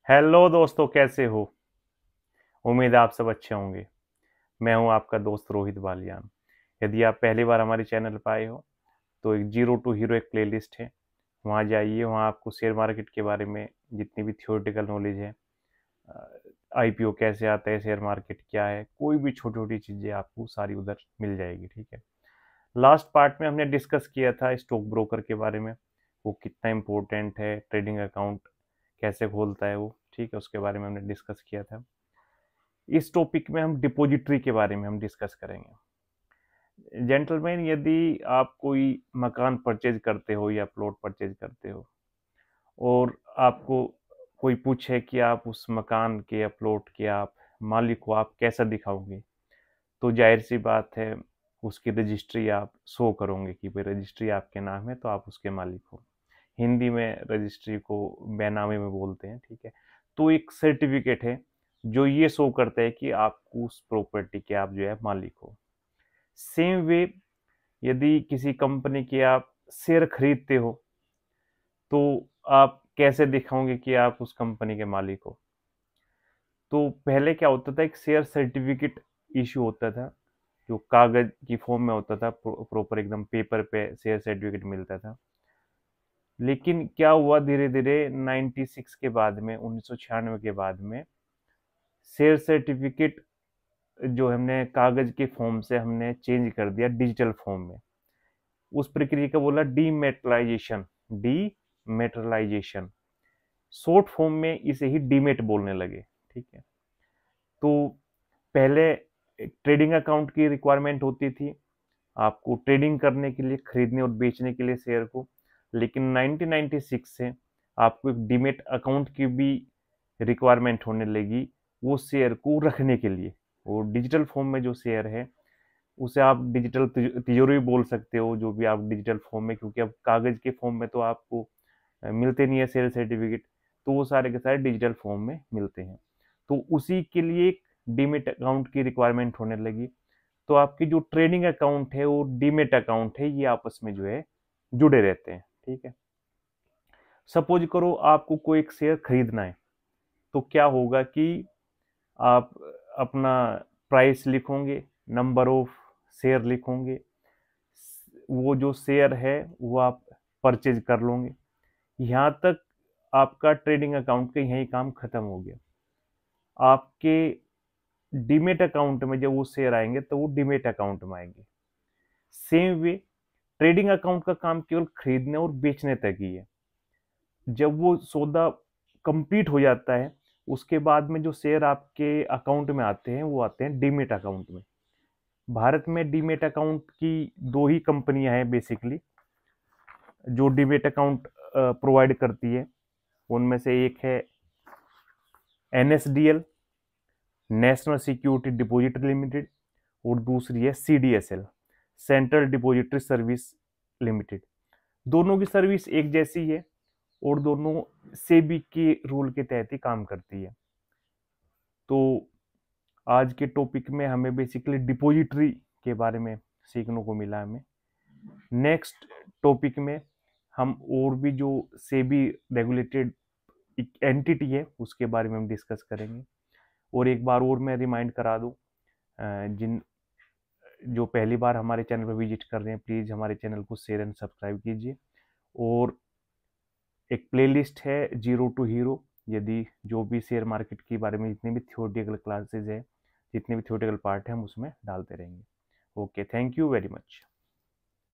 Hello दोस्तों, कैसे हो? उम्मीद है आप सब अच्छे होंगे। मैं हूं आपका दोस्त रोहित बालियान। यदि आप पहली बार हमारे चैनल पर आए हो तो एक जीरो टू हीरो एक प्लेलिस्ट है, वहां जाइए। वहां आपको शेयर मार्केट के बारे में जितनी भी थियोरेटिकल नॉलेज है, आईपीओ कैसे आता है, शेयर मार्केट क्या है, कोई भी छोटी छोटी चीज़ें आपको सारी उधर मिल जाएगी। ठीक है। लास्ट पार्ट में हमने डिस्कस किया था स्टॉक ब्रोकर के बारे में, वो कितना इम्पोर्टेंट है, ट्रेडिंग अकाउंट कैसे खोलता है वो। ठीक है, उसके बारे में हमने डिस्कस किया था। इस टॉपिक में हम डिपॉजिटरी के बारे में हम डिस्कस करेंगे। जेंटलमैन, यदि आप कोई मकान परचेज करते हो या प्लॉट परचेज करते हो और आपको कोई पूछे कि आप उस मकान के या प्लॉट के आप मालिक हो, आप कैसा दिखाओगे? तो जाहिर सी बात है, उसकी रजिस्ट्री आप शो करोगे कि भाई रजिस्ट्री आपके नाम है तो आप उसके मालिक हो। हिंदी में रजिस्ट्री को बैनामे में बोलते हैं। ठीक है। तो एक सर्टिफिकेट है जो ये शो करता है कि आप उस प्रॉपर्टी के आप जो है मालिक हो। सेम वे, यदि किसी कंपनी के आप शेयर खरीदते हो तो आप कैसे दिखाओगे कि आप उस कंपनी के मालिक हो? तो पहले क्या होता था, एक शेयर सर्टिफिकेट इशू होता था जो कागज की फॉर्म में होता था, प्रॉपर एकदम पेपर पे शेयर सर्टिफिकेट मिलता था। लेकिन क्या हुआ, धीरे धीरे 96 के बाद में, 1996 के बाद में शेयर सर्टिफिकेट जो हमने कागज के फॉर्म से हमने चेंज कर दिया डिजिटल फॉर्म में। उस प्रक्रिया का बोला डीमेटलाइजेशन। डीमेटलाइजेशन शॉर्ट फॉर्म में इसे ही डीमेट बोलने लगे। ठीक है। तो पहले ट्रेडिंग अकाउंट की रिक्वायरमेंट होती थी आपको ट्रेडिंग करने के लिए, खरीदने और बेचने के लिए शेयर को। लेकिन 1996 से आपको एक डीमेट अकाउंट की भी रिक्वायरमेंट होने लगी, वो शेयर को रखने के लिए। वो डिजिटल फॉर्म में जो शेयर है उसे आप डिजिटल तिजोरी बोल सकते हो, जो भी आप डिजिटल फॉर्म में, क्योंकि अब कागज के फॉर्म में तो आपको मिलते नहीं है शेयर सर्टिफिकेट, तो वो सारे के सारे डिजिटल फॉर्म में मिलते हैं। तो उसी के लिए एक डीमेट अकाउंट की रिक्वायरमेंट होने लगी। तो आपकी जो ट्रेडिंग अकाउंट है वो डीमेट अकाउंट है, ये आपस में जो है जुड़े रहते हैं। ठीक है। सपोज करो आपको कोई एक शेयर खरीदना है, तो क्या होगा कि आप अपना प्राइस लिखोगे, नंबर ऑफ शेयर लिखोगे, वो जो शेयर है वो आप परचेज कर लोगे। यहाँ तक आपका ट्रेडिंग अकाउंट का यही काम खत्म हो गया। आपके डीमेट अकाउंट में जब वो शेयर आएंगे तो वो डीमेट अकाउंट में आएंगे। सेम वे, ट्रेडिंग अकाउंट का काम केवल खरीदने और बेचने तक ही है। जब वो सौदा कंप्लीट हो जाता है, उसके बाद में जो शेयर आपके अकाउंट में आते हैं वो आते हैं डीमेट अकाउंट में। भारत में डीमेट अकाउंट की दो ही कंपनियां हैं बेसिकली, जो डीमेट अकाउंट प्रोवाइड करती है। उनमें से एक है NSDL, national security depository limited, और दूसरी है CDSL, central depository service limited. दोनों की सर्विस एक जैसी है और दोनों सेबी के रूल के तहत ही काम करती है। तो आज के टॉपिक में हमें बेसिकली डिपॉजिटरी के बारे में सीखने को मिला हमें। नेक्स्ट टॉपिक में हम और भी जो सेबी रेगुलेटेड एंटिटी है उसके बारे में हम डिस्कस करेंगे। और एक बार और मैं रिमाइंड करा दूं, जिन जो पहली बार हमारे चैनल पर विजिट कर रहे हैं, प्लीज़ हमारे चैनल को शेयर एंड सब्सक्राइब कीजिए। और एक प्लेलिस्ट है जीरो टू हीरो, यदि जो भी शेयर मार्केट के बारे में जितनी भी थियोरेटिकल क्लासेज है, जितने भी थियोरेटिकल पार्ट है, हम उसमें डालते रहेंगे। Okay, thank you very much.